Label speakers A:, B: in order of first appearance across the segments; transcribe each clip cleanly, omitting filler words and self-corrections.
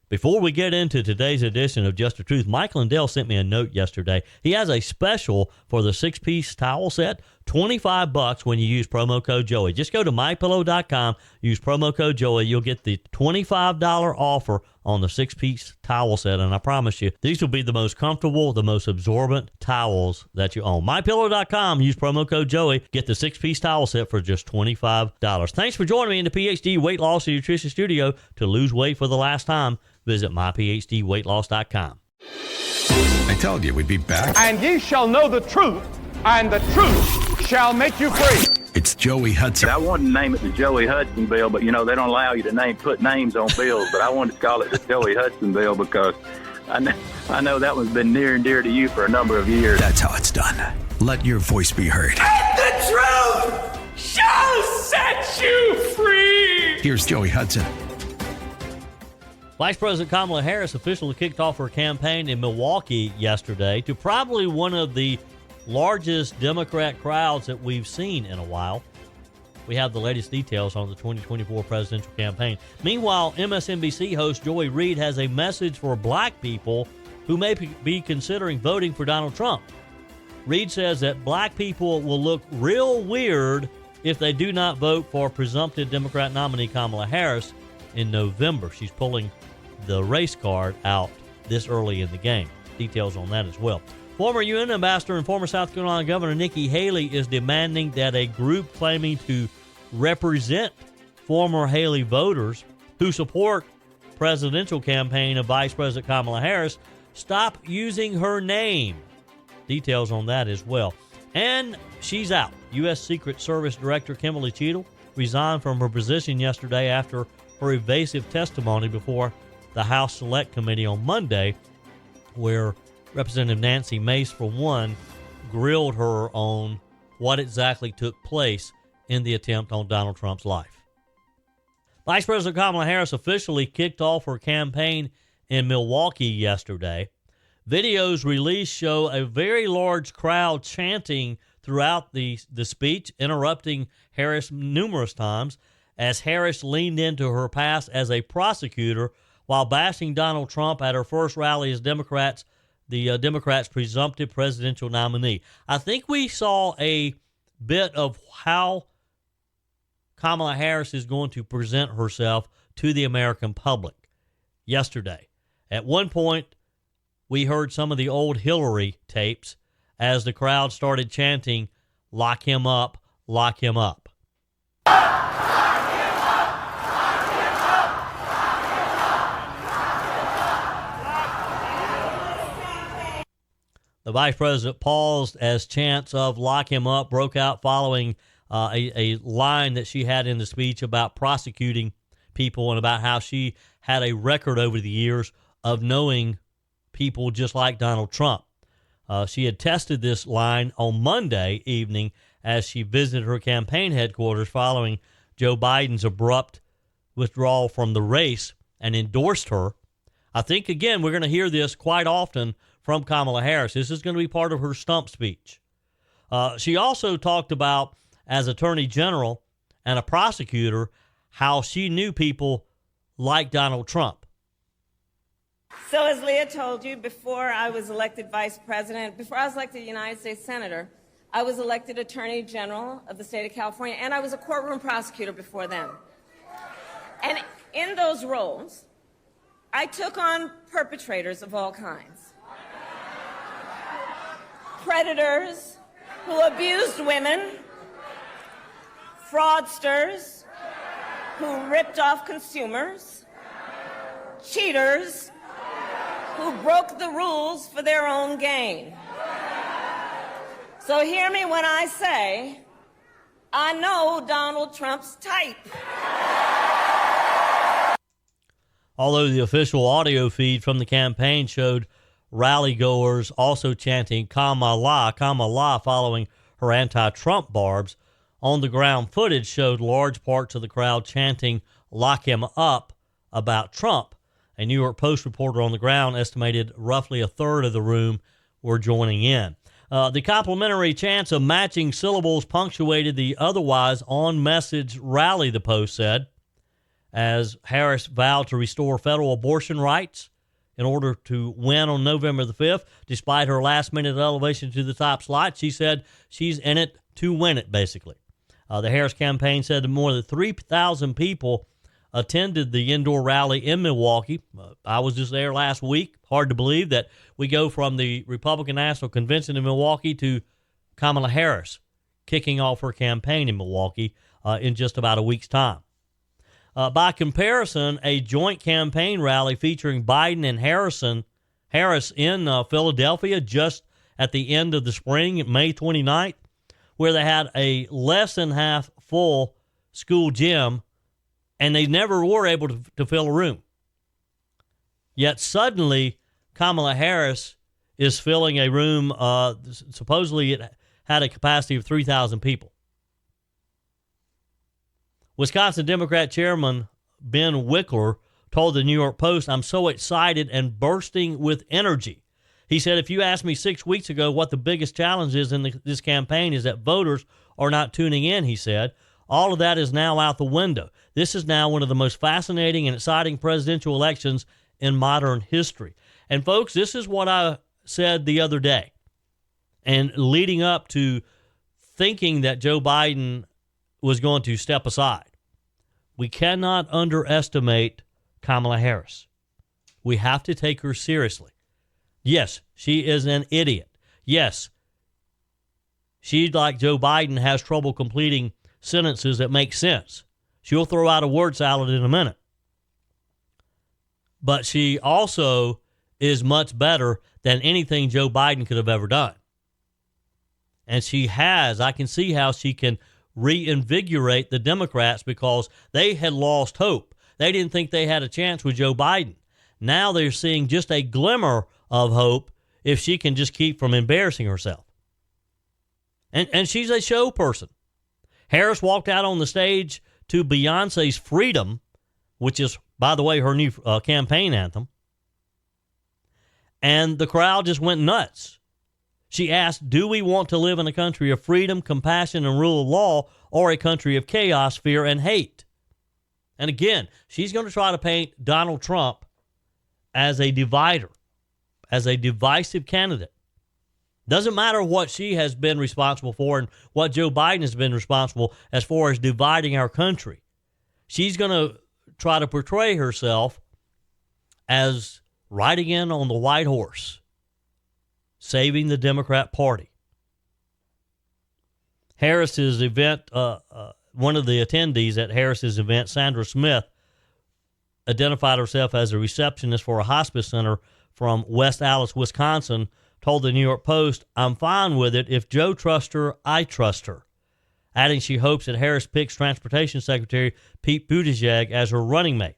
A: Before we get into today's edition of Just the Truth, Mike Lindell sent me a note yesterday. He has a special for the 6-piece towel set, $25 when you use promo code Joey. Just go to mypillow.com, use promo code Joey. You'll get the $25 offer on the 6-piece towel set, and I promise you, these will be the most comfortable, the most absorbent towels that you own. mypillow.com, use promo code Joey. Get the 6-piece towel set for just $25. Thanks for joining me in the PhD Weight Loss and Nutrition Studio. To lose weight for the last time, visit myphdweightloss.com.
B: I told you we'd be back.
C: And ye shall know the truth, and the truth shall make you free.
B: It's Joey Hudson.
D: I wanted to name it the Joey Hudson bill, but, they don't allow you to put names on bills. But I wanted to call it the Joey Hudson bill because I know that one's been near and dear to you for a number of years.
B: That's how it's done. Let your voice be heard.
E: And the truth shall set you free.
B: Here's Joey Hudson.
A: Vice President Kamala Harris officially kicked off her campaign in Milwaukee yesterday to probably one of the largest Democrat crowds that we've seen in a while. We have the latest details on the 2024 presidential campaign. Meanwhile, MSNBC host Joy Reid has a message for black people who may be considering voting for Donald Trump. Reid says that black people will look real weird if they do not vote for presumptive Democrat nominee Kamala Harris in November. She's pulling the race card out this early in the game. Details on that as well. Former UN ambassador and former South Carolina Governor Nikki Haley is demanding that a group claiming to represent former Haley voters who support presidential campaign of Vice President Kamala Harris stop using her name. Details on that as well. And she's out. U.S. Secret Service Director Kimberly Cheatle resigned from her position yesterday after her evasive testimony before the House Select Committee on Monday, where Representative Nancy Mace, for one, grilled her on what exactly took place in the attempt on Donald Trump's life. Vice President Kamala Harris officially kicked off her campaign in Milwaukee yesterday. Videos released show a very large crowd chanting throughout the speech, interrupting Harris numerous times as Harris leaned into her past as a prosecutor while bashing Donald Trump at her first rally as the Democrats' presumptive presidential nominee. I think we saw a bit of how Kamala Harris is going to present herself to the American public yesterday. At one point, we heard some of the old Hillary tapes as the crowd started chanting, "Lock him up, lock him up." The vice president paused as chants of "lock him up" broke out following a line that she had in the speech about prosecuting people and about how she had a record over the years of knowing people just like Donald Trump. She had tested this line on Monday evening as she visited her campaign headquarters following Joe Biden's abrupt withdrawal from the race and endorsed her. I think, again, we're going to hear this quite often from Kamala Harris. This is going to be part of her stump speech. She also talked about, as Attorney General and a prosecutor, how she knew people like Donald Trump.
F: So as Leah told you, before I was elected vice president, before I was elected United States Senator, I was elected Attorney General of the state of California, and I was a courtroom prosecutor before then. And in those roles, I took on perpetrators of all kinds. Predators who abused women, fraudsters who ripped off consumers, cheaters who broke the rules for their own gain. So hear me when I say, I know Donald Trump's type.
A: Although the official audio feed from the campaign showed rally goers also chanting Kamala, Kamala, following her anti-Trump barbs, on-the-ground footage showed large parts of the crowd chanting "lock him up" about Trump. A New York Post reporter on the ground estimated roughly a third of the room were joining in. The complimentary chants of matching syllables punctuated the otherwise on-message rally, the Post said, as Harris vowed to restore federal abortion rights in order to win on November the 5th. Despite her last-minute elevation to the top slot, she said she's in it to win it, basically. The Harris campaign said that more than 3,000 people attended the indoor rally in Milwaukee. I was just there last week. Hard to believe that we go from the Republican National Convention in Milwaukee to Kamala Harris kicking off her campaign in Milwaukee in just about a week's time. By comparison, a joint campaign rally featuring Biden and Harris in Philadelphia just at the end of the spring, May 29th, where they had a less than half full school gym, and they never were able to fill a room. Yet suddenly, Kamala Harris is filling a room, supposedly it had a capacity of 3,000 people. Wisconsin Democrat Chairman Ben Wickler told the New York Post, "I'm so excited and bursting with energy." He said, "If you asked me 6 weeks ago what the biggest challenge is in this campaign is that voters are not tuning in," he said. "All of that is now out the window. This is now one of the most fascinating and exciting presidential elections in modern history." And folks, this is what I said the other day. And leading up to thinking that Joe Biden was going to step aside, we cannot underestimate Kamala Harris. We have to take her seriously. Yes, she is an idiot. Yes, she, like Joe Biden, has trouble completing sentences that make sense. She'll throw out a word salad in a minute. But she also is much better than anything Joe Biden could have ever done. And I can see how she can reinvigorate the Democrats because they had lost hope. They didn't think they had a chance with Joe Biden. Now they're seeing just a glimmer of hope if she can just keep from embarrassing herself. And she's a show person. Harris walked out on the stage to Beyonce's Freedom, which is, by the way, her new campaign anthem. And the crowd just went nuts. She asked, "Do we want to live in a country of freedom, compassion, and rule of law, or a country of chaos, fear, and hate?" And again, she's going to try to paint Donald Trump as a divider, as a divisive candidate. Doesn't matter what she has been responsible for and what Joe Biden has been responsible as far as dividing our country. She's going to try to portray herself as riding in on the white horse, saving the Democrat Party. Harris's event, one of the attendees at Harris's event, Sandra Smith, identified herself as a receptionist for a hospice center from West Allis, Wisconsin, told the New York Post, "I'm fine with it. If Joe trusts her, I trust her," adding she hopes that Harris picks Transportation Secretary Pete Buttigieg as her running mate.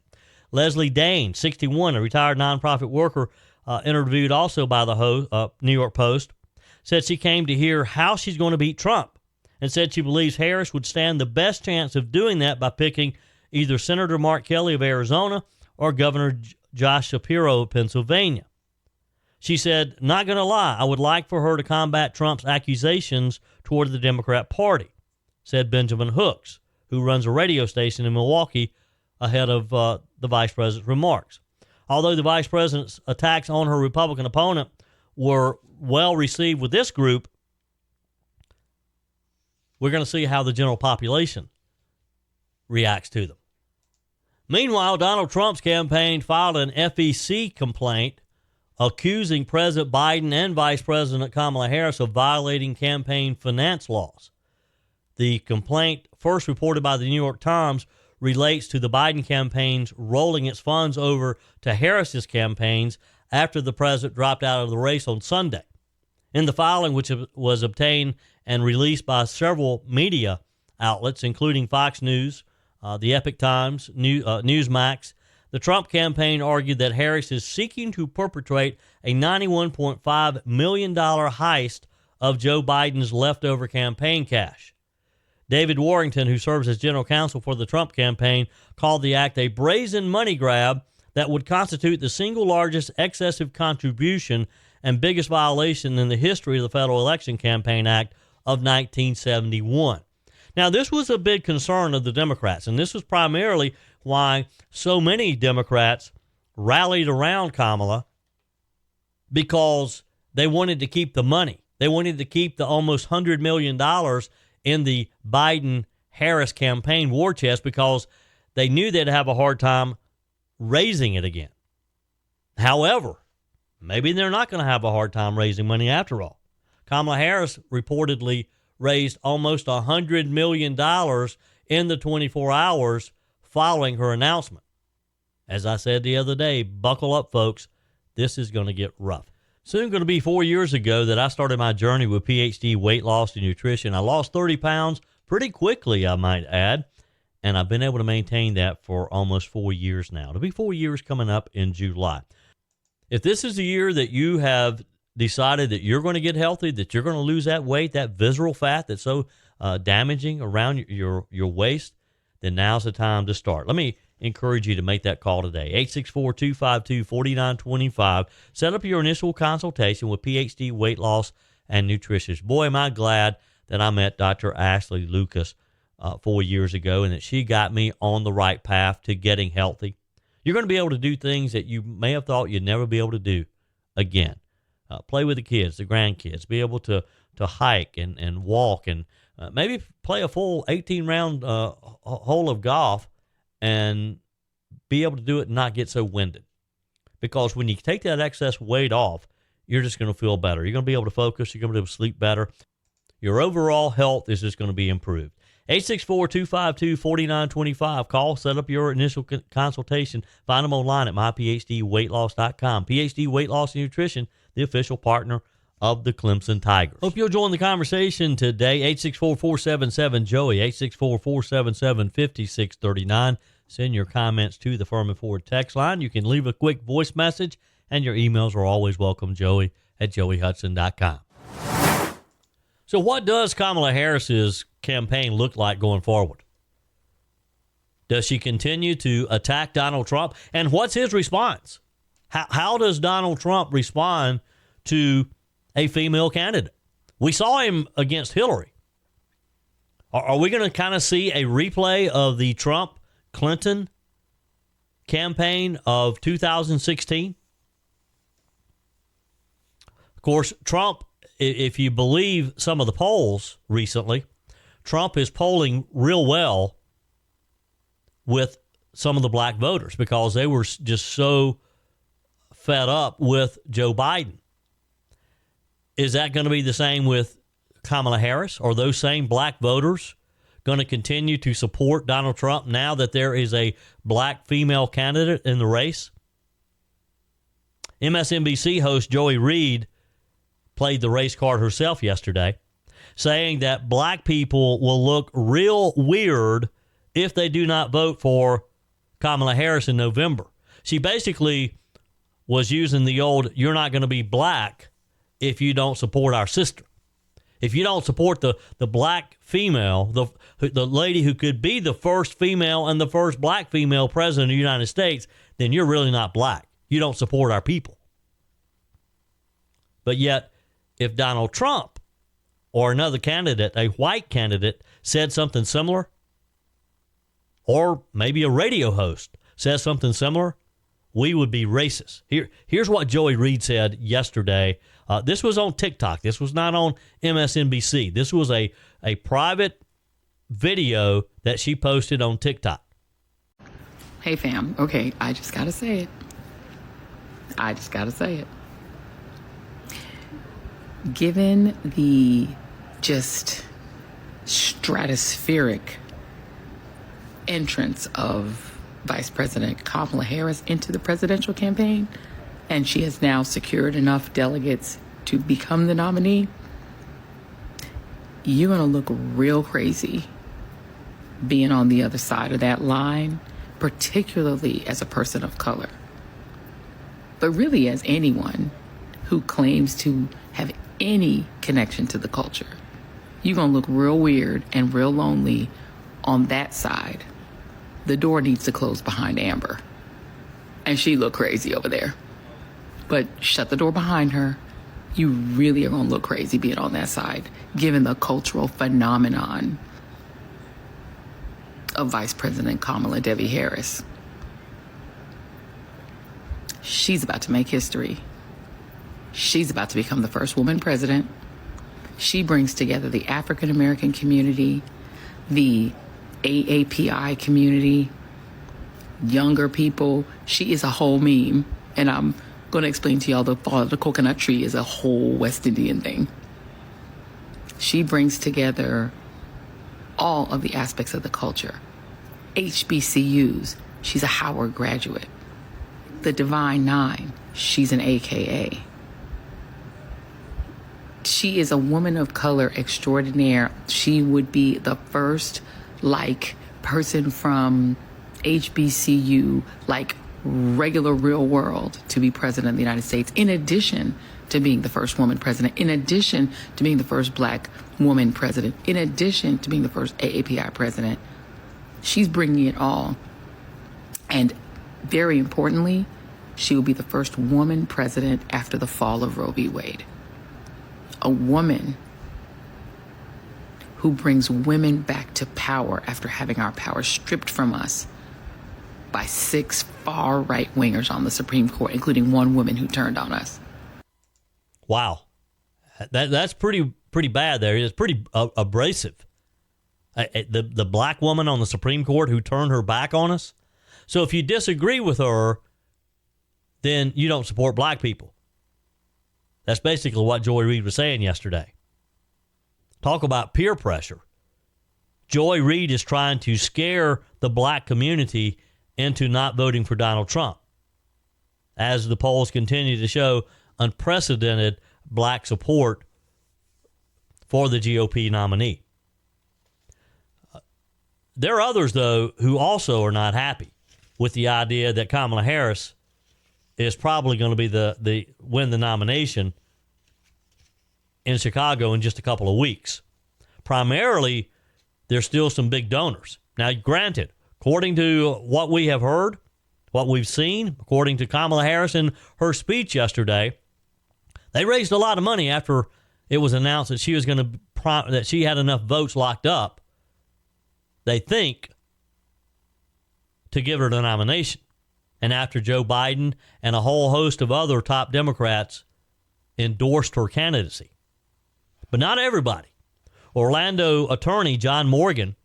A: Leslie Dane, 61, a retired nonprofit worker, interviewed also by the New York Post, said she came to hear how she's going to beat Trump and said she believes Harris would stand the best chance of doing that by picking either Senator Mark Kelly of Arizona or Governor Josh Shapiro of Pennsylvania. She said, "Not going to lie, I would like for her to combat Trump's accusations toward the Democrat Party," said Benjamin Hooks, who runs a radio station in Milwaukee, ahead of the vice president's remarks. Although the vice president's attacks on her Republican opponent were well received with this group, we're going to see how the general population reacts to them. Meanwhile, Donald Trump's campaign filed an FEC complaint accusing President Biden and Vice President Kamala Harris of violating campaign finance laws. The complaint, first reported by the New York Times, relates to the Biden campaign's rolling its funds over to Harris's campaigns after the president dropped out of the race on Sunday. In the filing, which was obtained and released by several media outlets, including Fox News, the Epoch Times, Newsmax, the Trump campaign argued that Harris is seeking to perpetrate a $91.5 million heist of Joe Biden's leftover campaign cash. David Warrington, who serves as general counsel for the Trump campaign, called the act a brazen money grab that would constitute the single largest excessive contribution and biggest violation in the history of the Federal Election Campaign Act of 1971. Now, this was a big concern of the Democrats, and this was primarily why so many Democrats rallied around Kamala, because they wanted to keep the money. They wanted to keep the almost $100 million in the Biden-Harris campaign war chest, because they knew they'd have a hard time raising it again. However, maybe they're not going to have a hard time raising money after all. Kamala Harris reportedly raised almost $100 million in the 24 hours following her announcement. As I said the other day, buckle up, folks. This is going to get rough. Soon going to be 4 years ago that I started my journey with PhD weight loss and nutrition. I lost 30 pounds pretty quickly, I might add, and I've been able to maintain that for almost 4 years now. It'll be 4 years coming up in July. If this is the year that you have decided that you're going to get healthy, that you're going to lose that weight, that visceral fat that's so damaging around your waist, then now's the time to start. Let me encourage you to make that call today. 864-252-4925. Set up your initial consultation with PhD weight loss and nutritionist. Boy, am I glad that I met Dr. Ashley Lucas 4 years ago, and that she got me on the right path to getting healthy. You're going to be able to do things that you may have thought you'd never be able to do again. Play with the kids, the grandkids, be able to hike and walk, and maybe play a full 18-round hole of golf and be able to do it and not get so winded. Because when you take that excess weight off, you're just going to feel better. You're going to be able to focus. You're going to be able to sleep better. Your overall health is just going to be improved. 864-252-4925. Call, set up your initial consultation. Find them online at myphdweightloss.com. PhD Weight Loss and Nutrition, the official partner of the Clemson Tigers. Hope you'll join the conversation today. 864-477-JOEY, 864-477-5639. Send your comments to the Furman Ford text line. You can leave a quick voice message, and your emails are always welcome, joey@joeyhudson.com. So what does Kamala Harris's campaign look like going forward? Does she continue to attack Donald Trump? And what's his response? How does Donald Trump respond to a female candidate? We saw him against Hillary. Are we going to kind of see a replay of the Trump-Clinton campaign of 2016? Of course, Trump, if you believe some of the polls recently, Trump is polling real well with some of the black voters because they were just so fed up with Joe Biden. Is that going to be the same with Kamala Harris? Are those same black voters going to continue to support Donald Trump now that there is a black female candidate in the race? MSNBC host Joy Reid played the race card herself yesterday, saying that black people will look real weird if they do not vote for Kamala Harris in November. She basically was using the old, you're not going to be black if you don't support our sister. If you don't support the black female, the lady who could be the first female and the first black female president of the United States, then you're really not black. You don't support our people. But yet, if Donald Trump or another candidate, a white candidate, said something similar, or maybe a radio host says something similar, we would be racist. Here's what Joy Reid said yesterday. This was on TikTok. This was not on MSNBC. This was a private video that she posted on TikTok.
G: Hey, fam. Okay, I just got to say it. Given the just stratospheric entrance of Vice President Kamala Harris into the presidential campaign, and she has now secured enough delegates to become the nominee, you're going to look real crazy being on the other side of that line, particularly as a person of color, but really as anyone who claims to have any connection to the culture. You're going to look real weird and real lonely on that side. The door needs to close behind Amber. And she looked crazy over there. But shut the door behind her. You really are going to look crazy being on that side, given the cultural phenomenon of Vice President Kamala Harris. She's about to make history. She's about to become the first woman president. She brings together the African American community, the AAPI community, younger people. She is a whole meme. And I'm going to explain to y'all the fall of the coconut tree is a whole West Indian thing. She brings together all of the aspects of the culture. HBCUs, she's a Howard graduate. The Divine Nine, she's an AKA. She is a woman of color extraordinaire. She would be the first, person from HBCU, regular real world to be president of the United States, in addition to being the first woman president, in addition to being the first black woman president, in addition to being the first AAPI president. She's bringing it all. And very importantly, she will be the first woman president after the fall of Roe v. Wade. A woman who brings women back to power after having our power stripped from us by 6 far right wingers on the Supreme Court, including one woman who turned on us.
A: Wow. That's pretty bad there. It's pretty abrasive. The black woman on the Supreme Court who turned her back on us. So if you disagree with her, then you don't support black people. That's basically what Joy Reid was saying yesterday. Talk about peer pressure. Joy Reid is trying to scare the black community into not voting for Donald Trump, as the polls continue to show unprecedented black support for the GOP nominee. There are others, though, who also are not happy with the idea that Kamala Harris is probably going to be win the nomination in Chicago in just a couple of weeks. Primarily, there's still some big donors. Now, granted, according to what we have heard, what we've seen, according to Kamala Harris in her speech yesterday, they raised a lot of money after it was announced that she was going to that she had enough votes locked up, they think, to give her the nomination. And after Joe Biden and a whole host of other top Democrats endorsed her candidacy. But not everybody. Orlando attorney John Morgan,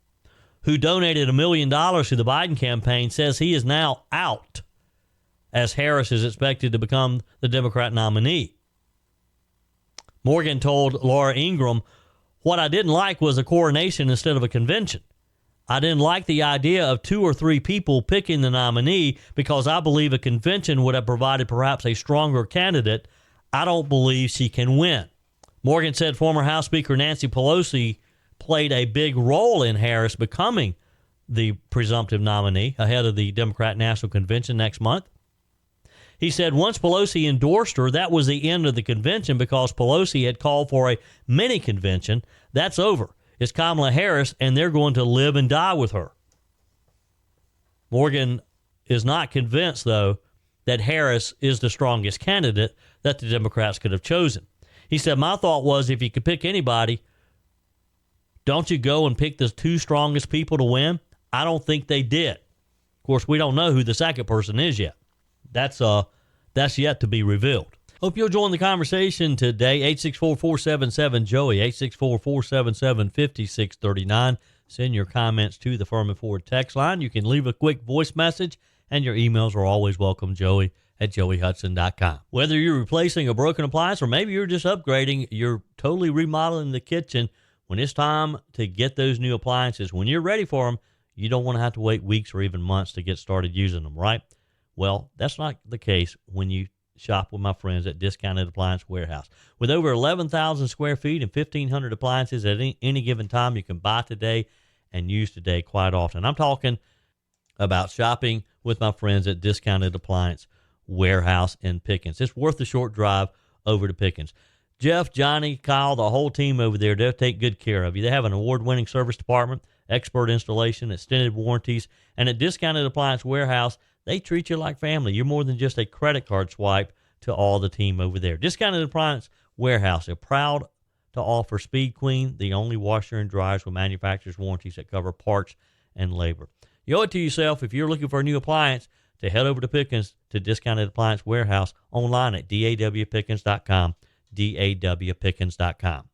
A: who donated $1 million to the Biden campaign, says he is now out as Harris is expected to become the Democrat nominee. Morgan told Laura Ingraham, "What I didn't like was a coronation instead of a convention. I didn't like the idea of 2 or 3 people picking the nominee because I believe a convention would have provided perhaps a stronger candidate. I don't believe she can win." Morgan said former House Speaker Nancy Pelosi played a big role in Harris becoming the presumptive nominee ahead of the Democrat National Convention next month. He said once Pelosi endorsed her, that was the end of the convention because Pelosi had called for a mini convention. That's over. It's Kamala Harris, and they're going to live and die with her. Morgan is not convinced, though, that Harris is the strongest candidate that the Democrats could have chosen. He said, "My thought was if you could pick anybody, don't you go and pick the 2 strongest people to win?" I don't think they did. Of course, we don't know who the second person is yet. That's yet to be revealed. Hope you'll join the conversation today. 864-477-JOEY, 864-477-5639. Send your comments to the Furman Ford text line. You can leave a quick voice message, and your emails are always welcome, joey@joeyhudson.com. Whether you're replacing a broken appliance or maybe you're just upgrading, you're totally remodeling the kitchen, when it's time to get those new appliances, when you're ready for them, you don't want to have to wait weeks or even months to get started using them, right? Well, that's not the case when you shop with my friends at Discounted Appliance Warehouse. With over 11,000 square feet and 1,500 appliances at any given time, you can buy today and use today quite often. I'm talking about shopping with my friends at Discounted Appliance Warehouse in Pickens. It's worth the short drive over to Pickens. Jeff, Johnny, Kyle, the whole team over there, they'll take good care of you. They have an award-winning service department, expert installation, extended warranties, and at Discounted Appliance Warehouse, they treat you like family. You're more than just a credit card swipe to all the team over there. Discounted Appliance Warehouse, they're proud to offer Speed Queen, the only washer and dryers with manufacturer's warranties that cover parts and labor. You owe it to yourself, if you're looking for a new appliance, to head over to Pickens, to Discounted Appliance Warehouse, online at dawpickens.com, dawpickens.com.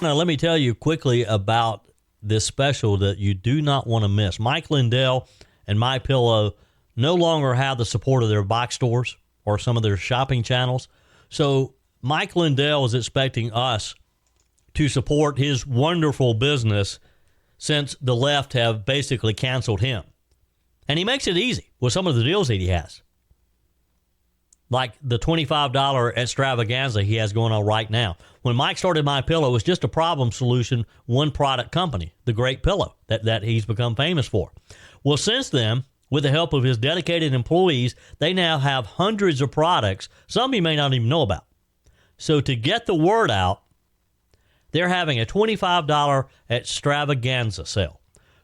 A: Now, let me tell you quickly about this special that you do not want to miss. Mike Lindell and MyPillow no longer have the support of their box stores or some of their shopping channels. So Mike Lindell is expecting us to support his wonderful business since the left have basically canceled him. And he makes it easy with some of the deals that he has. Like the $25 extravaganza he has going on right now. When Mike started MyPillow, it was just a problem solution, one product company, the Great Pillow that he's become famous for. Well, since then, with the help of his dedicated employees, they now have hundreds of products, some you may not even know about. So to get the word out, they're having a $25 extravaganza sale.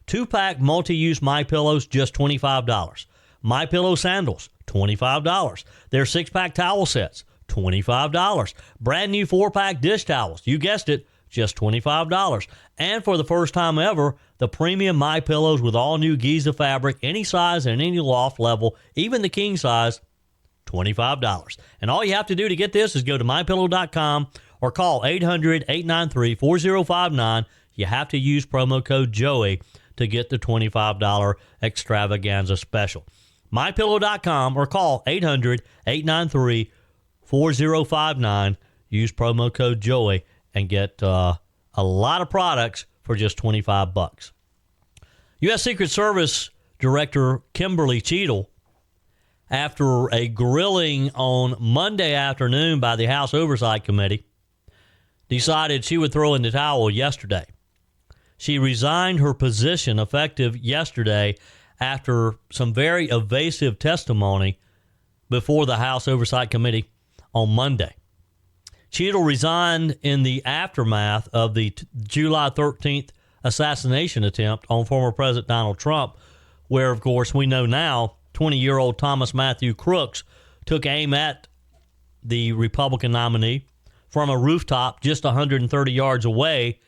A: 2-pack multi-use MyPillows, just $25. MyPillow sandals, $25. Their 6-pack towel sets, $25. Brand new 4-pack dish towels, you guessed it, just $25. And for the first time ever, the premium MyPillows with all new Giza fabric, any size and any loft level, even the king size, $25. And all you have to do to get this is go to MyPillow.com or call 800-893-4059. You have to use promo code Joey to get the $25 extravaganza special. MyPillow.com or call 800-893-4059. Use promo code Joey and get a lot of products for just $25. U.S. Secret Service Director Kimberly Cheatle, after a grilling on Monday afternoon by the House Oversight Committee, decided she would throw in the towel yesterday. She resigned her position effective yesterday after some very evasive testimony before the House Oversight Committee on Monday. Cheatle resigned in the aftermath of the July 13th assassination attempt on former President Donald Trump, where, of course, we know now 20-year-old Thomas Matthew Crooks took aim at the Republican nominee from a rooftop just 130 yards away,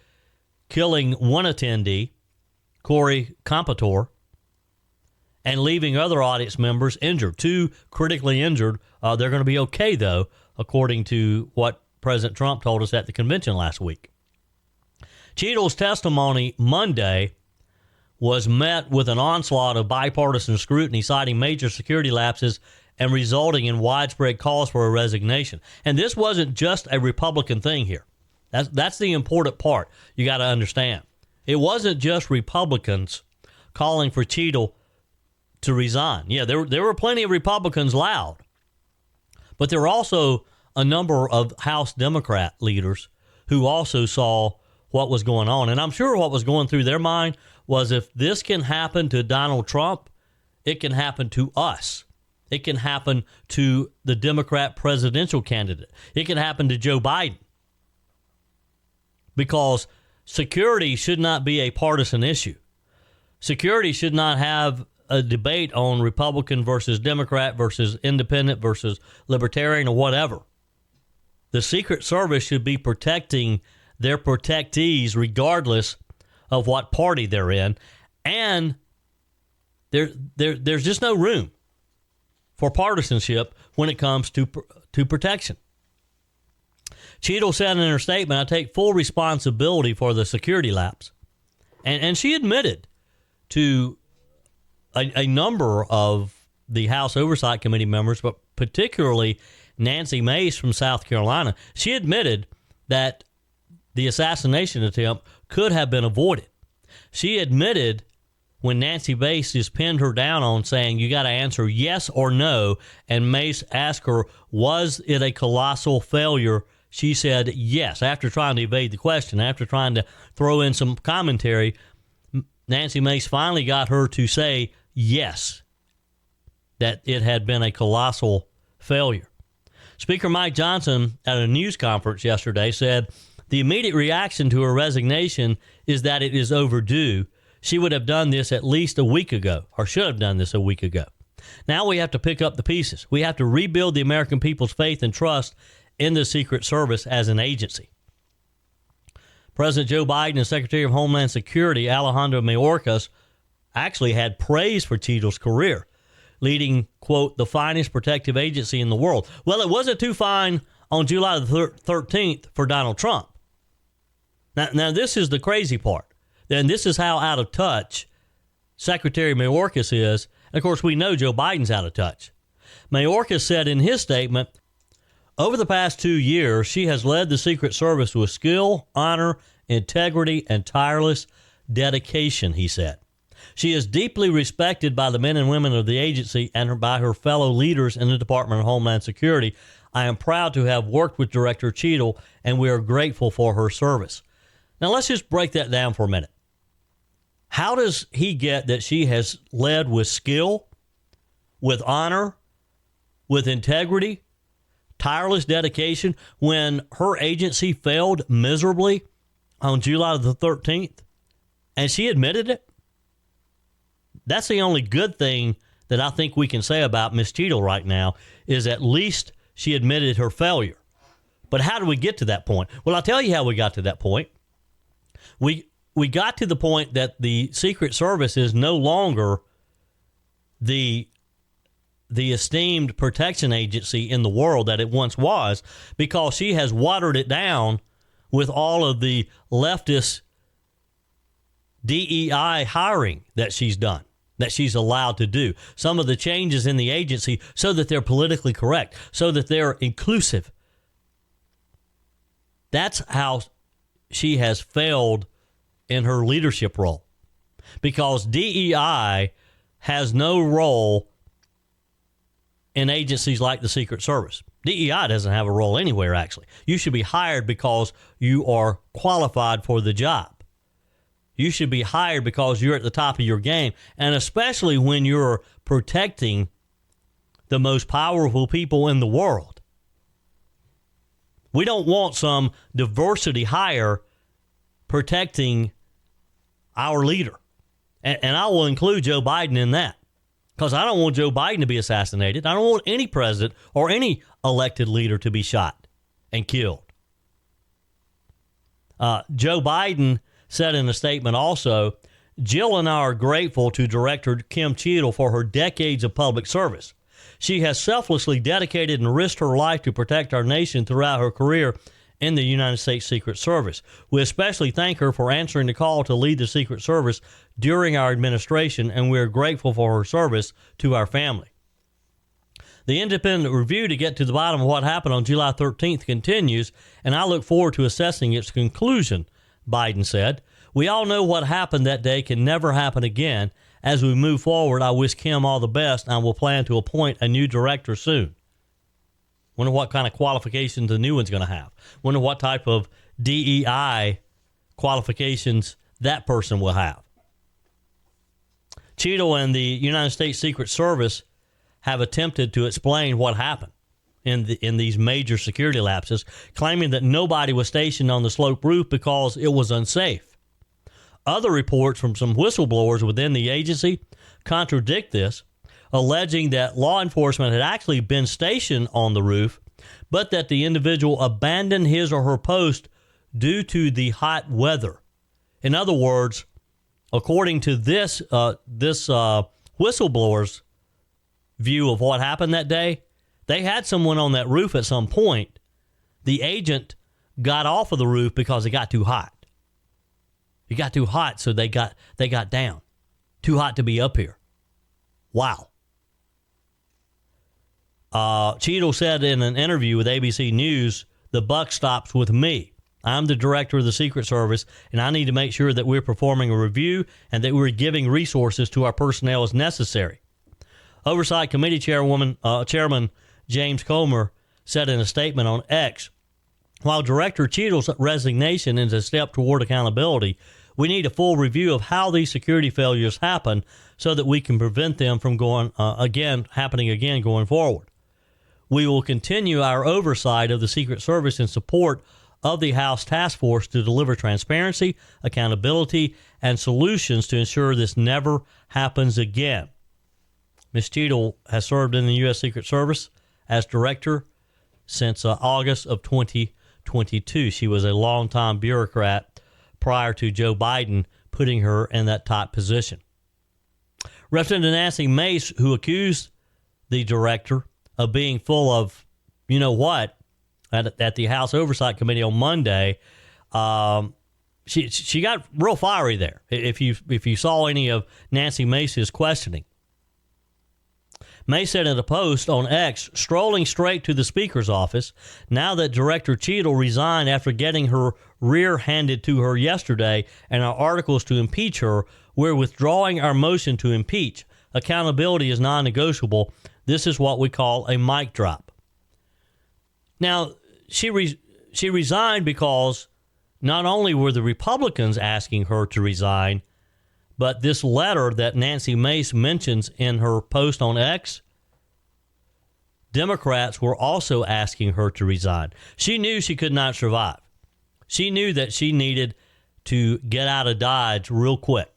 A: killing one attendee, Corey Compatore, and leaving other audience members injured, 2 critically injured. They're going to be okay, though, according to what President Trump told us at the convention last week. Cheatle's testimony Monday was met with an onslaught of bipartisan scrutiny, citing major security lapses and resulting in widespread calls for a resignation. And this wasn't just a Republican thing here. That's the important part you got to understand. It wasn't just Republicans calling for Cheatle to resign. Yeah, there were plenty of Republicans loud, but there were also a number of House Democrat leaders who also saw what was going on. And I'm sure what was going through their mind was, if this can happen to Donald Trump, it can happen to us. It can happen to the Democrat presidential candidate. It can happen to Joe Biden. Because security should not be a partisan issue. Security should not have a debate on Republican versus Democrat versus independent versus libertarian or whatever. The Secret Service should be protecting their protectees regardless of what party they're in. And there's just no room for partisanship when it comes to protection. Cheatle said in her statement, "I take full responsibility for the security lapse." And she admitted to a number of the House Oversight Committee members, but particularly Nancy Mace from South Carolina. She admitted that the assassination attempt could have been avoided. She admitted when Nancy Mace just pinned her down on saying, you got to answer yes or no, and Mace asked her, was it a colossal failure? She said yes. After trying to evade the question, after trying to throw in some commentary, Nancy Mace finally got her to say yes, that it had been a colossal failure. Speaker Mike Johnson at a news conference yesterday said the immediate reaction to her resignation is that it is overdue. She would have done this at least a week ago, or should have done this a week ago. Now we have to pick up the pieces. We have to rebuild the American people's faith and trust in the Secret Service as an agency. President Joe Biden and Secretary of Homeland Security Alejandro Mayorkas actually had praise for Cheatle's career, leading, quote, the finest protective agency in the world. Well, it wasn't too fine on July the 13th for Donald Trump. Now, this is the crazy part. And this is how out of touch Secretary Mayorkas is. And of course, we know Joe Biden's out of touch. Mayorkas said in his statement, over the past 2 years, she has led the Secret Service with skill, honor, integrity, and tireless dedication, he said. She is deeply respected by the men and women of the agency and by her fellow leaders in the Department of Homeland Security. I am proud to have worked with Director Cheatle, and we are grateful for her service. Now, let's just break that down for a minute. How does he get that she has led with skill, with honor, with integrity, tireless dedication, when her agency failed miserably on July the 13th, and she admitted it? That's the only good thing that I think we can say about Ms. Cheatle right now, is at least she admitted her failure. But how do we get to that point? Well, I'll tell you how we got to that point. We got to the point that the Secret Service is no longer the esteemed protection agency in the world that it once was, because she has watered it down with all of the leftist DEI hiring that she's done, that she's allowed to do. Some of the changes in the agency so that they're politically correct, so that they're inclusive. That's how she has failed in her leadership role, because DEI has no role in agencies like the Secret Service. DEI doesn't have a role anywhere, actually. You should be hired because you are qualified for the job. You should be hired because you're at the top of your game, and especially when you're protecting the most powerful people in the world. We don't want some diversity hire protecting our leader. And I will include Joe Biden in that, because I don't want Joe Biden to be assassinated. I don't want any president or any elected leader to be shot and killed. Joe Biden said in a statement also, Jill and I are grateful to Director Kim Cheatle for her decades of public service. She has selflessly dedicated and risked her life to protect our nation throughout her career in the United States Secret Service. We especially thank her for answering the call to lead the Secret Service during our administration, and we are grateful for her service to our family. The independent review to get to the bottom of what happened on July 13th continues, and I look forward to assessing its conclusion, Biden said. We all know what happened that day can never happen again. As we move forward, I wish Kim all the best, and I will plan to appoint a new director soon. Wonder what kind of qualifications the new one's going to have. Wonder what type of DEI qualifications that person will have. Cheatle and the United States Secret Service have attempted to explain what happened in these major security lapses, claiming that nobody was stationed on the slope roof because it was unsafe. Other reports from some whistleblowers within the agency contradict this, alleging that law enforcement had actually been stationed on the roof, but that the individual abandoned his or her post due to the hot weather. In other words, according to this whistleblower's view of what happened that day, they had someone on that roof at some point. The agent got off of the roof because it got too hot. It got too hot, so they got down. Too hot to be up here. Wow. Cheatle said in an interview with ABC News, the buck stops with me. I'm the director of the Secret Service, and I need to make sure that we're performing a review and that we're giving resources to our personnel as necessary. Oversight Committee Chairman James Comer said in a statement on X, while Director Cheatle's resignation is a step toward accountability, we need a full review of how these security failures happen so that we can prevent them from happening again going forward. We will continue our oversight of the Secret Service in support of the House Task Force to deliver transparency, accountability, and solutions to ensure this never happens again. Ms. Cheatle has served in the U.S. Secret Service as director since August of 2022. She was a longtime bureaucrat prior to Joe Biden putting her in that top position. Representative Nancy Mace, who accused the director of being full of, you know what, at the House Oversight Committee on Monday, she got real fiery there. If you saw any of Nancy Mace's questioning, Mace said in a post on X, strolling straight to the Speaker's office, now that Director Cheatle resigned after getting her rear handed to her yesterday and our articles to impeach her, we're withdrawing our motion to impeach. Accountability is non-negotiable. This is what we call a mic drop. Now, she resigned because not only were the Republicans asking her to resign, but this letter that Nancy Mace mentions in her post on X, Democrats were also asking her to resign. She knew she could not survive. She knew that she needed to get out of Dodge real quick.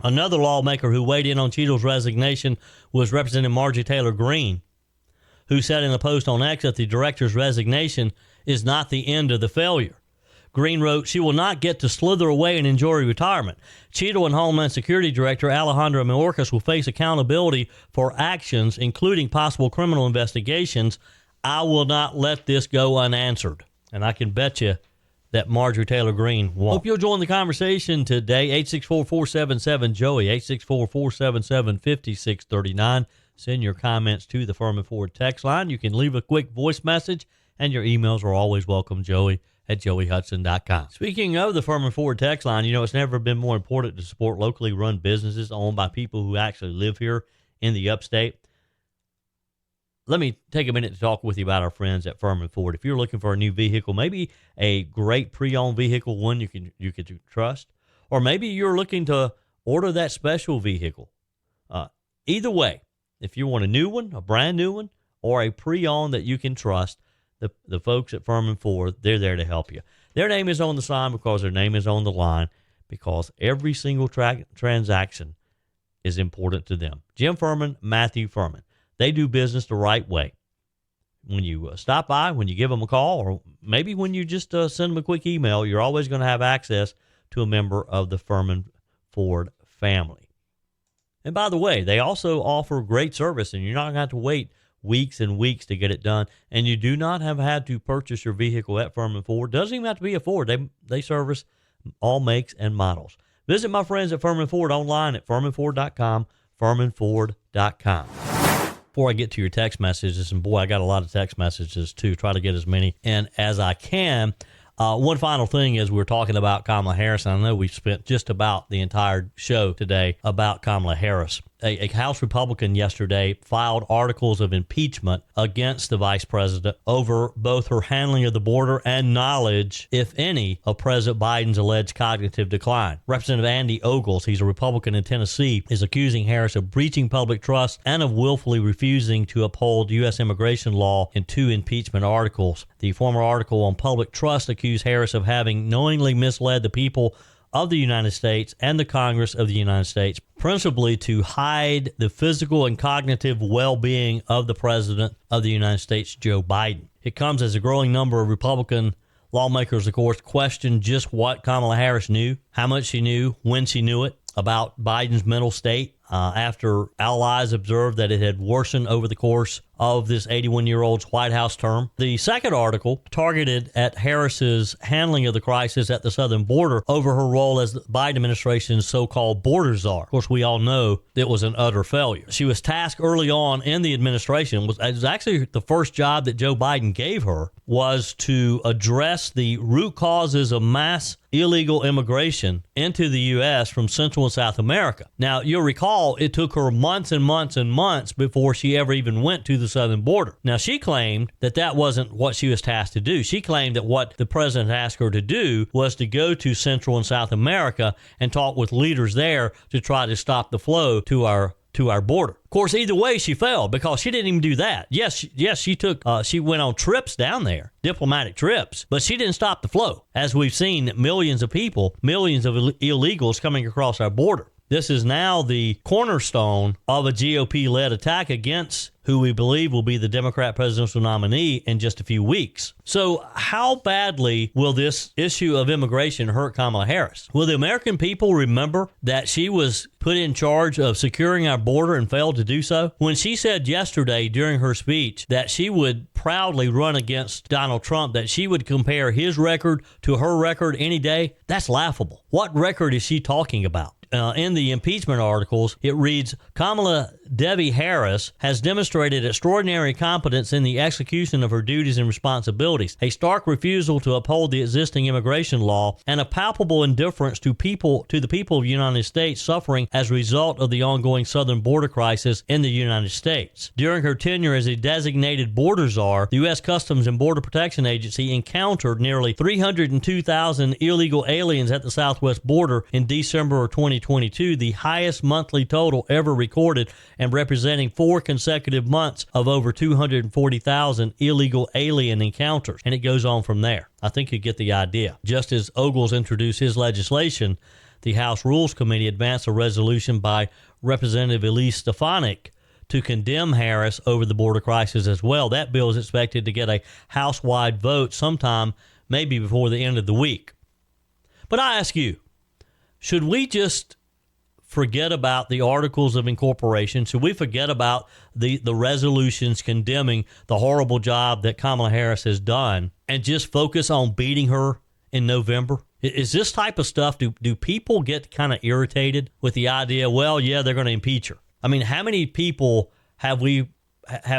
A: Another lawmaker who weighed in on Cheatle's resignation was Representative Marjorie Taylor Greene, who said in a post on X that the director's resignation is not the end of the failure. Greene wrote, she will not get to slither away and enjoy retirement. Cheatle and Homeland Security Director Alejandro Mayorkas will face accountability for actions, including possible criminal investigations. I will not let this go unanswered. And I can bet you that Marjorie Taylor Greene won't. Hope you'll join the conversation today. 864-477-JOEY, 864-477-5639. Send your comments to the Furman Ford text line. You can leave a quick voice message, and your emails are always welcome, joey@joeyhudson.com. Speaking of the Furman Ford text line, it's never been more important to support locally run businesses owned by people who actually live here in the upstate. Let me take a minute to talk with you about our friends at Furman Ford. If you're looking for a new vehicle, maybe a great pre-owned vehicle, one you can trust, or maybe you're looking to order that special vehicle. Either way, if you want a new one, a brand new one, or a pre-owned that you can trust, the folks at Furman Ford, they're there to help you. Their name is on the sign because their name is on the line, because every single transaction is important to them. Jim Furman, Matthew Furman. They do business the right way. When you stop by, when you give them a call, or maybe when you just send them a quick email, you're always going to have access to a member of the Furman Ford family. And by the way, they also offer great service, and you're not going to have to wait weeks and weeks to get it done. And you do not have had to purchase your vehicle at Furman Ford. Doesn't even have to be a Ford. They service all makes and models. Visit my friends at Furman Ford online at furmanford.com, furmanford.com. Before I get to your text messages, and boy, I got a lot of text messages too. Try to get as many in as I can. One final thing is we're talking about Kamala Harris, and I know we've spent just about the entire show today about Kamala Harris. A House Republican yesterday filed articles of impeachment against the vice president over both her handling of the border and knowledge, if any, of President Biden's alleged cognitive decline. Representative Andy Ogles, he's a Republican in Tennessee, is accusing Harris of breaching public trust and of willfully refusing to uphold U.S. immigration law in 2 impeachment articles. The former article on public trust accused Harris of having knowingly misled the people of the United States and the Congress of the United States, principally to hide the physical and cognitive well-being of the President of the United States, Joe Biden. It comes as a growing number of Republican lawmakers, of course, question just what Kamala Harris knew, how much she knew, when she knew it about Biden's mental state after allies observed that it had worsened over the course of this 81-year-old's White House term. The second article targeted at Harris's handling of the crisis at the southern border over her role as the Biden administration's so-called border czar. Of course, we all know it was an utter failure. She was tasked early on in the administration, it was actually the first job that Joe Biden gave her, was to address the root causes of mass illegal immigration into the U.S. from Central and South America. Now, you'll recall it took her months and months and months before she ever even went to the southern border. Now, she claimed that that wasn't what she was tasked to do. She claimed that what the president asked her to do was to go to Central and South America and talk with leaders there to try to stop the flow to our border. Of course, either way, she failed because she didn't even do that. Yes, she went on trips down there, diplomatic trips, but she didn't stop the flow. As we've seen, millions of people, millions of illegals coming across our border. This is now the cornerstone of a GOP-led attack against who we believe will be the Democrat presidential nominee in just a few weeks. So how badly will this issue of immigration hurt Kamala Harris? Will the American people remember that she was put in charge of securing our border and failed to do so? When she said yesterday during her speech that she would proudly run against Donald Trump, that she would compare his record to her record any day, that's laughable. What record is she talking about? In the impeachment articles, it reads, Kamala Devi Harris has demonstrated extraordinary competence in the execution of her duties and responsibilities, a stark refusal to uphold the existing immigration law, and a palpable indifference to the people of the United States suffering as a result of the ongoing southern border crisis in the United States. During her tenure as a designated border czar, the U.S. Customs and Border Protection Agency encountered nearly 302,000 illegal aliens at the southwest border in December of 2022, the highest monthly total ever recorded and representing 4 consecutive months of over 240,000 illegal alien encounters. And it goes on from there. I think you get the idea. Just as Ogles introduced his legislation, the House Rules Committee advanced a resolution by Representative Elise Stefanik to condemn Harris over the border crisis as well. That bill is expected to get a House-wide vote sometime maybe before the end of the week. But I ask you, should we just forget about the articles of incorporation? Should we forget about the resolutions condemning the horrible job that Kamala Harris has done and just focus on beating her in November? Is this type of stuff, do people get kind of irritated with the idea, well, yeah, they're going to impeach her? I mean, how many people have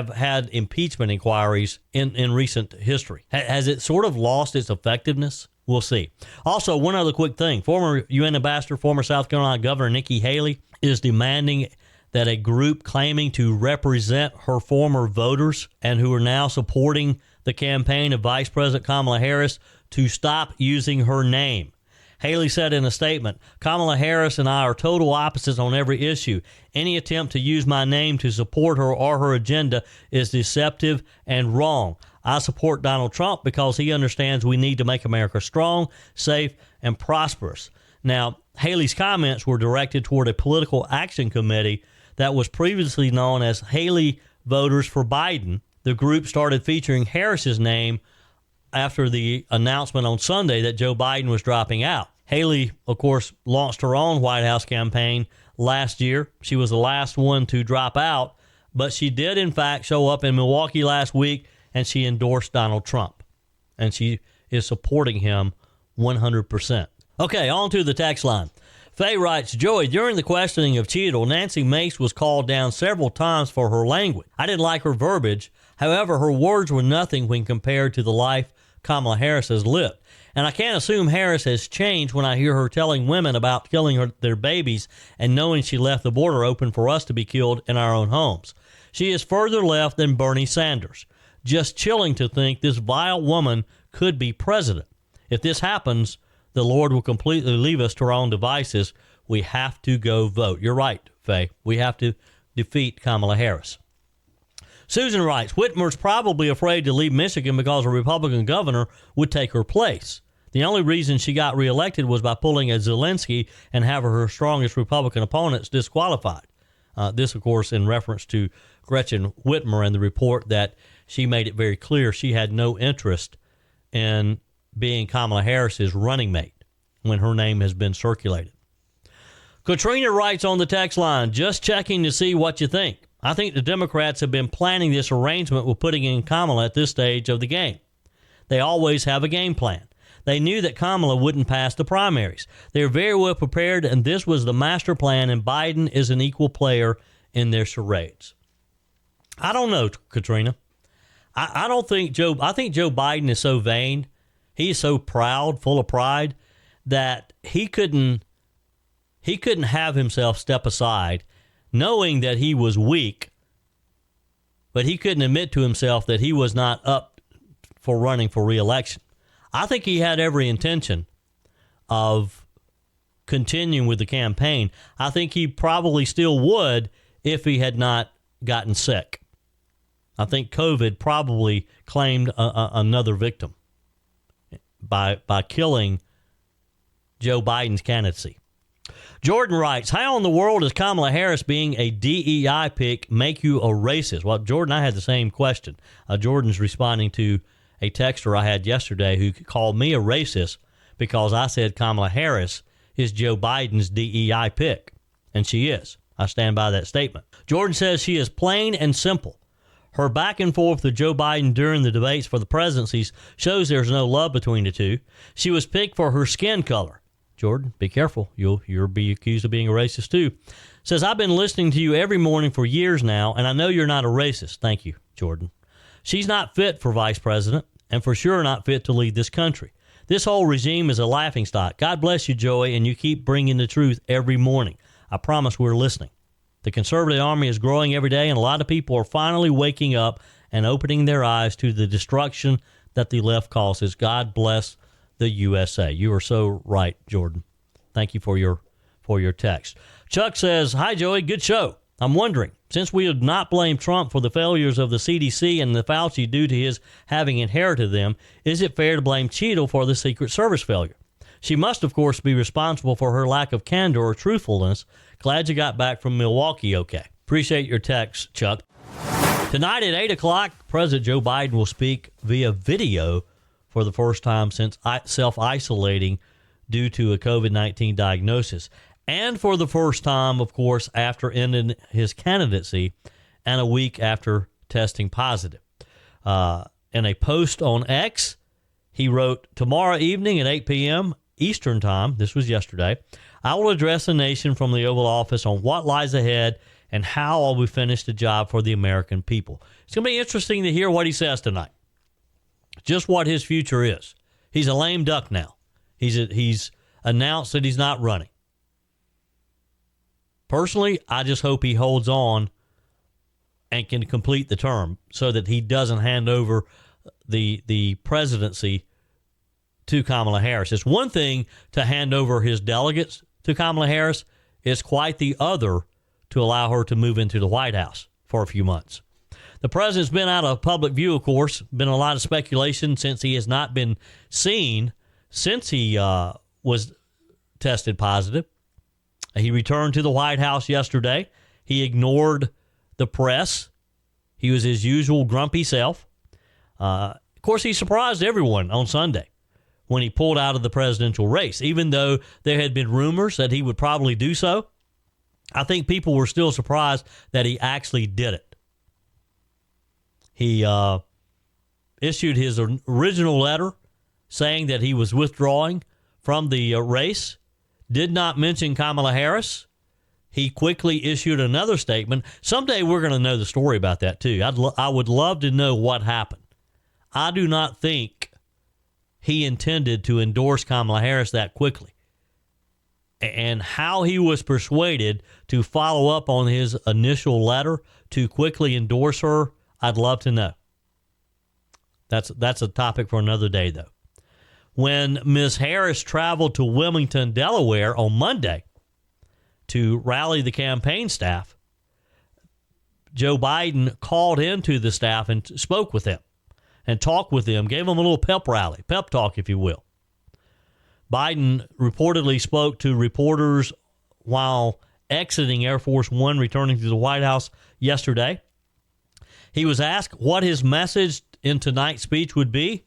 A: had impeachment inquiries in recent history? Has it sort of lost its effectiveness? We'll see. Also, one other quick thing. Former UN ambassador, former South Carolina Governor Nikki Haley is demanding that a group claiming to represent her former voters and who are now supporting the campaign of Vice President Kamala Harris to stop using her name. Haley said in a statement, Kamala Harris and I are total opposites on every issue. Any attempt to use my name to support her or her agenda is deceptive and wrong. I support Donald Trump because he understands we need to make America strong, safe, and prosperous. Now, Haley's comments were directed toward a political action committee that was previously known as Haley Voters for Biden. The group started featuring Harris's name after the announcement on Sunday that Joe Biden was dropping out. Haley, of course, launched her own White House campaign last year. She was the last one to drop out, but she did, in fact, show up in Milwaukee last week, and she endorsed Donald Trump. And she is supporting him 100%. Okay, on to the text line. Faye writes, Joey, during the questioning of Cheatle, Nancy Mace was called down several times for her language. I didn't like her verbiage. However, her words were nothing when compared to the life Kamala Harris has lived. And I can't assume Harris has changed when I hear her telling women about killing their babies and knowing she left the border open for us to be killed in our own homes. She is further left than Bernie Sanders. Just chilling to think this vile woman could be president. If this happens, the Lord will completely leave us to our own devices. We have to go vote. You're right, Faye. We have to defeat Kamala Harris. Susan writes, Whitmer's probably afraid to leave Michigan because a Republican governor would take her place. The only reason she got reelected was by pulling a Zelensky and having her strongest Republican opponents disqualified. This, of course, in reference to Gretchen Whitmer and the report that she made it very clear she had no interest in being Kamala Harris's running mate when her name has been circulated. Katrina writes on the text line, just checking to see what you think. I think the Democrats have been planning this arrangement with putting in Kamala at this stage of the game. They always have a game plan. They knew that Kamala wouldn't pass the primaries. They're very well prepared, and this was the master plan, and Biden is an equal player in their charades. I don't know, Katrina. I think Joe Biden is so vain, he's so proud, full of pride, that he couldn't have himself step aside knowing that he was weak, but he couldn't admit to himself that he was not up for running for re-election. I think he had every intention of continuing with the campaign. I think he probably still would if he had not gotten sick. I think COVID probably claimed another victim by killing Joe Biden's candidacy. Jordan writes, how in the world does Kamala Harris being a DEI pick make you a racist? Well, Jordan, I had the same question. Jordan's responding to a texter I had yesterday who called me a racist because I said Kamala Harris is Joe Biden's DEI pick. And she is. I stand by that statement. Jordan says she is plain and simple. Her back and forth with Joe Biden during the debates for the presidencies shows there's no love between the two. She was picked for her skin color. Jordan, be careful. You'll be accused of being a racist too. Says, I've been listening to you every morning for years now, and I know you're not a racist. Thank you, Jordan. She's not fit for vice president, and for sure not fit to lead this country. This whole regime is a laughingstock. God bless you, Joy, and you keep bringing the truth every morning. I promise we're listening. The conservative army is growing every day, and a lot of people are finally waking up and opening their eyes to the destruction that the left causes. God bless the USA. You are so right, Jordan. Thank you for your text. Chuck says, hi, Joey. Good show. I'm wondering, since we would not blame Trump for the failures of the CDC and the Fauci due to his having inherited them, is it fair to blame Cheatle for the Secret Service failure? She must, of course, be responsible for her lack of candor or truthfulness. Glad you got back from Milwaukee okay. Appreciate your text, Chuck. Tonight at 8 o'clock, President Joe Biden will speak via video for the first time since self-isolating due to a COVID-19 diagnosis. And for the first time, of course, after ending his candidacy and a week after testing positive. In a post on X, he wrote, tomorrow evening at 8 p.m. Eastern Time, this was yesterday, I will address the nation from the Oval Office on what lies ahead and how I will finish the job for the American people. It's going to be interesting to hear what he says tonight. Just what his future is. He's a lame duck now. He's announced that he's not running. Personally, I just hope he holds on and can complete the term so that he doesn't hand over the presidency to Kamala Harris. It's one thing to hand over his delegates to Kamala Harris. It's quite the other to allow her to move into the White House for a few months. The president's been out of public view, of course. Been a lot of speculation since he has not been seen since he was tested positive. He returned to the White House yesterday. He ignored the press. He was his usual grumpy self. Of course, he surprised everyone on Sunday when he pulled out of the presidential race. Even though there had been rumors that he would probably do so, I think people were still surprised that he actually did it. He issued his original letter saying that he was withdrawing from the race, did not mention Kamala Harris. He quickly issued another statement. Someday we're going to know the story about that, too. I would love to know what happened. I do not think he intended to endorse Kamala Harris that quickly. And how he was persuaded to follow up on his initial letter to quickly endorse her, I'd love to know. That's a topic for another day, though. When Ms. Harris traveled to Wilmington, Delaware on Monday to rally the campaign staff, Joe Biden called into the staff and spoke with them and talked with them, gave them a little pep rally, pep talk, if you will. Biden reportedly spoke to reporters while exiting Air Force One, returning to the White House yesterday. He was asked what his message in tonight's speech would be.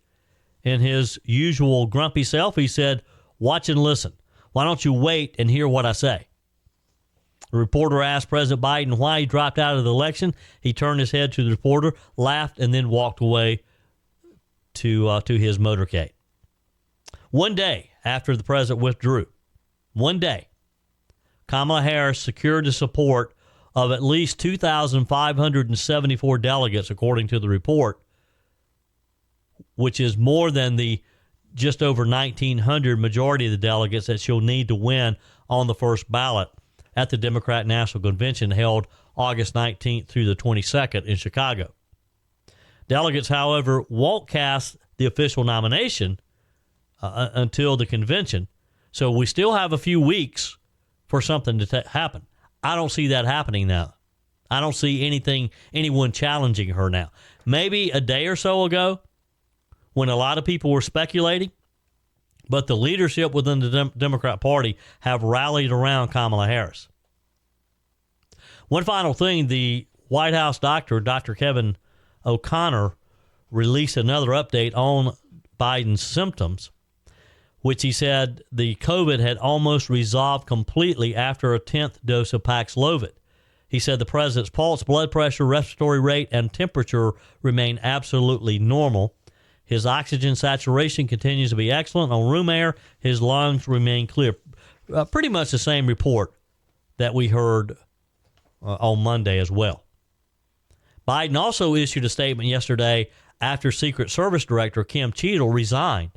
A: In his usual grumpy self, he said, watch and listen. Why don't you wait and hear what I say? The reporter asked President Biden why he dropped out of the election. He turned his head to the reporter, laughed, and then walked away to his motorcade. One day after the president withdrew, one day, Kamala Harris secured the support of at least 2,574 delegates, according to the report, which is more than the just over 1,900 majority of the delegates that she'll need to win on the first ballot at the Democrat National Convention held August 19th through the 22nd in Chicago. Delegates, however, won't cast the official nomination until the convention, so we still have a few weeks for something to happen. I don't see that happening now. I don't see anyone challenging her now. Maybe a day or so ago, when a lot of people were speculating, But the leadership within the Democrat Party have rallied around Kamala Harris. One final thing, the White House doctor, Dr. Kevin O'Connor, released another update on Biden's symptoms, which he said the COVID had almost resolved completely after a 10th dose of Paxlovid. He said the president's pulse, blood pressure, respiratory rate, and temperature remain absolutely normal. His oxygen saturation continues to be excellent on room air. His lungs remain clear. Pretty much the same report that we heard on Monday as well. Biden also issued a statement yesterday after Secret Service Director Kim Cheatle resigned.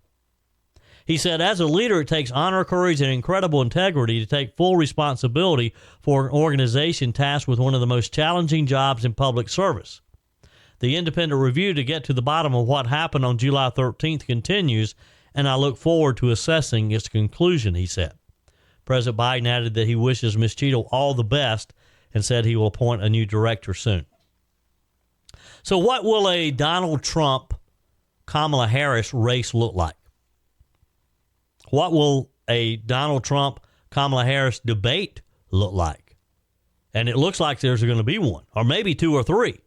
A: He said, as a leader, it takes honor, courage, and incredible integrity to take full responsibility for an organization tasked with one of the most challenging jobs in public service. The independent review to get to the bottom of what happened on July 13th continues, and I look forward to assessing its conclusion, he said. President Biden added that he wishes Ms. Cheatle all the best and said he will appoint a new director soon. So what will a Donald Trump-Kamala Harris race look like? What will a Donald Trump-Kamala Harris debate look like? And it looks like there's going to be one, or maybe two or three.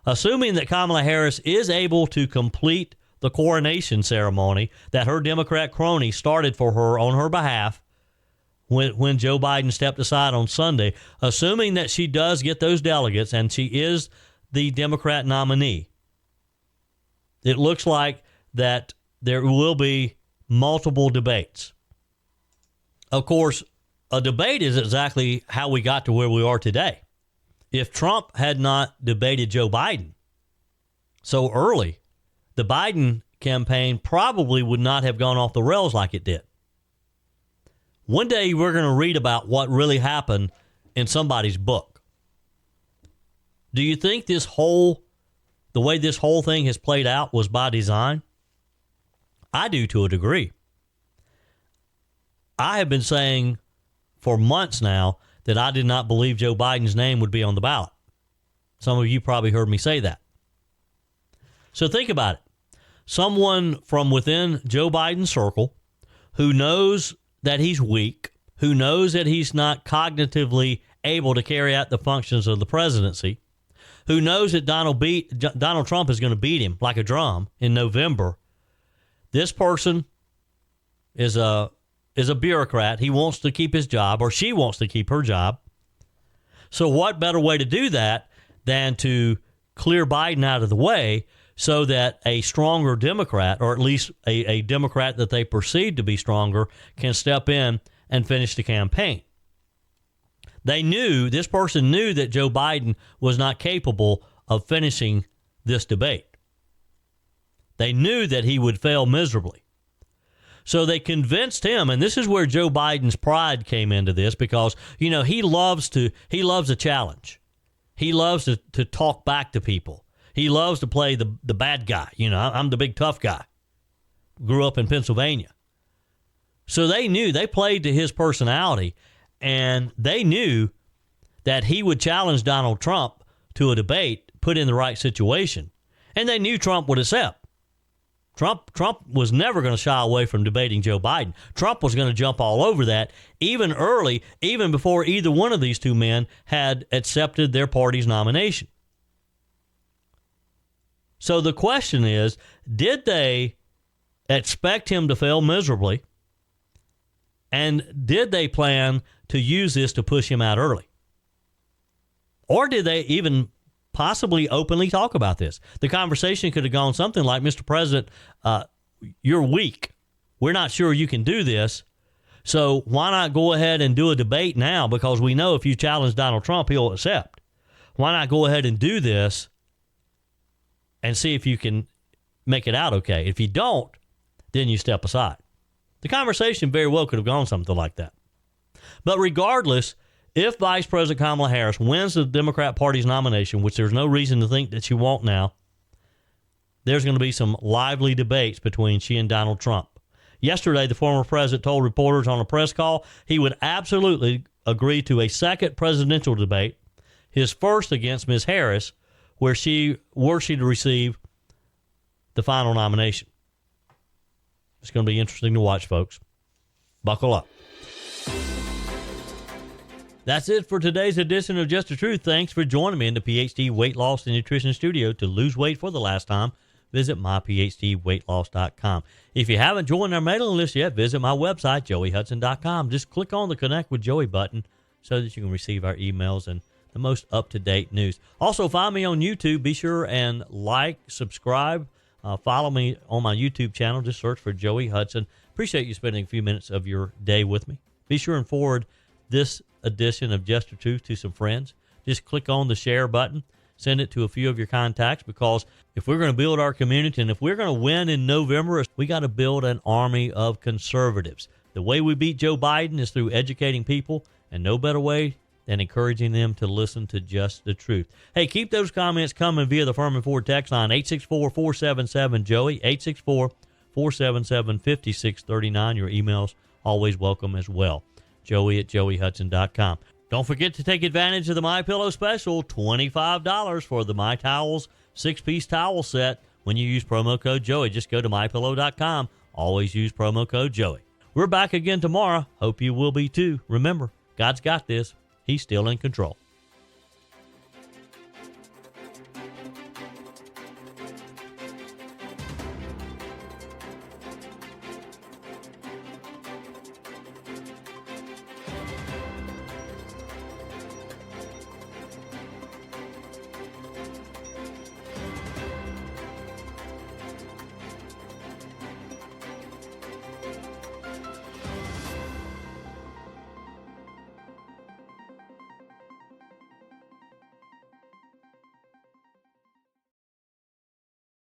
A: Assuming that Kamala Harris is able to complete the coronation ceremony that her Democrat crony started for her on her behalf when Joe Biden stepped aside on Sunday, assuming that she does get those delegates and she is the Democrat nominee, it looks like that there will be multiple debates. Of course, a debate is exactly how we got to where we are today. If Trump had not debated Joe Biden so early, the Biden campaign probably would not have gone off the rails like it did. One day we're going to read about what really happened in somebody's book. Do you think the way this whole thing has played out was by design? I do, to a degree. I have been saying for months now that I did not believe Joe Biden's name would be on the ballot. Some of you probably heard me say that. So think about it. Someone from within Joe Biden's circle who knows that he's weak, who knows that he's not cognitively able to carry out the functions of the presidency, who knows that Donald Trump is going to beat him like a drum in November. This person is a bureaucrat. He wants to keep his job, or she wants to keep her job. So what better way to do that than to clear Biden out of the way so that a stronger Democrat, or at least a Democrat that they perceive to be stronger, can step in and finish the campaign. This person knew that Joe Biden was not capable of finishing this debate. They knew that he would fail miserably. So they convinced him, and this is where Joe Biden's pride came into this, because, he loves a challenge. He loves to talk back to people. He loves to play the bad guy. I'm the big tough guy. Grew up in Pennsylvania. So they played to his personality, and they knew that he would challenge Donald Trump to a debate, put in the right situation. And they knew Trump would accept. Trump was never going to shy away from debating Joe Biden. Trump was going to jump all over that, even early, even before either one of these two men had accepted their party's nomination. So the question is, did they expect him to fail miserably? And did they plan to use this to push him out early? Or did they even possibly openly talk about this? The conversation could have gone something like, Mr. President, you're weak. We're not sure you can do this. So why not go ahead and do a debate now? Because we know if you challenge Donald Trump, he'll accept. Why not go ahead and do this and see if you can make it out okay? If you don't, then you step aside. The conversation very well could have gone something like that. But regardless, if Vice President Kamala Harris wins the Democrat Party's nomination, which there's no reason to think that she won't now, there's going to be some lively debates between she and Donald Trump. Yesterday, the former president told reporters on a press call he would absolutely agree to a second presidential debate, his first against Ms. Harris, were she to receive the final nomination. It's going to be interesting to watch, folks. Buckle up. That's it for today's edition of Just the Truth. Thanks for joining me in the PhD Weight Loss and Nutrition Studio. To lose weight for the last time, visit myphdweightloss.com. If you haven't joined our mailing list yet, visit my website, joeyhudson.com. Just click on the Connect with Joey button so that you can receive our emails and the most up-to-date news. Also, find me on YouTube. Be sure and like, subscribe, follow me on my YouTube channel. Just search for Joey Hudson. Appreciate you spending a few minutes of your day with me. Be sure and forward this edition of Just the Truth to some friends. Just click on the share button. Send it to a few of your contacts, because if we're going to build our community and if we're going to win in November, we got to build an army of conservatives. The way we beat Joe Biden is through educating people, and no better way than encouraging them to listen to Just the Truth. Hey, keep those comments coming via the Furman Ford text line, 864-477-JOEY, 864-477-5639. Your emails always welcome as well. Joey@joeyhudson.com. Don't forget to take advantage of the MyPillow special, $25 for the My Towels 6-piece towel set when you use promo code Joey. Just go to mypillow.com. Always use promo code Joey. We're back again tomorrow. Hope you will be too. Remember, God's got this. He's still in control.